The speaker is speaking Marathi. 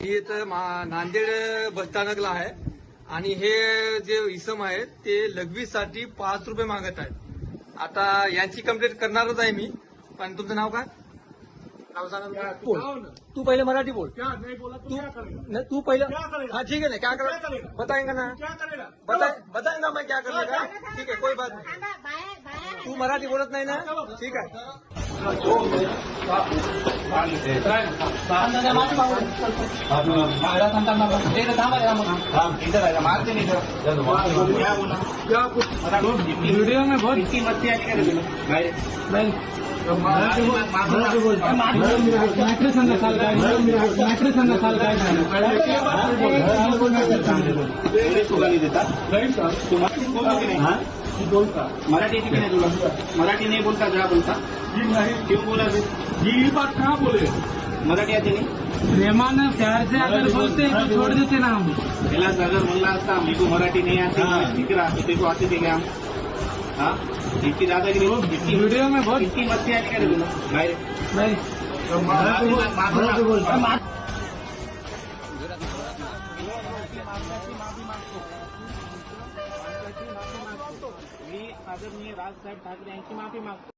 ही इथं नांदेड बसस्थानकला आहे आणि हे जे इसम आहेत ते लघवीसाठी 5 रुपये मागत आहेत. आता यांची कंप्लेंट करणारच आहे मी. पण तुमचं नाव काय? नाव सांगा. बोल. तू पहिले मराठी बोल. तू पहिले. हाँ ठीक है ना, क्या कर बताएंगे ना, बताएंगा मैं क्या करने का. ठीक है, कोई बात नहीं. तू मराठी बोलत नाही ना, ठीक आहे. वीडियो में बहुत इतनी मस्ती आ मराठी नहीं बोला, मराठी नहीं बोलता, क्या बोलता क्यों बोला? ये बात कहाँ बोले? मराठी आती नहीं. प्रेमान प्यार से अगर बोलते तो छोड़ देते ना हम. अगर बोलना असता मेरे को मराठी नहीं आती, ठीक रहा तो तेरे को आती थी क्या? हाँ, इतनी दादागिरी, इतनी वीडियो में बहुत इतनी मस्ती आने का बोलो. नहीं मी आदरणीय राजसाहेब ठाकरे यांची माफी मागतो.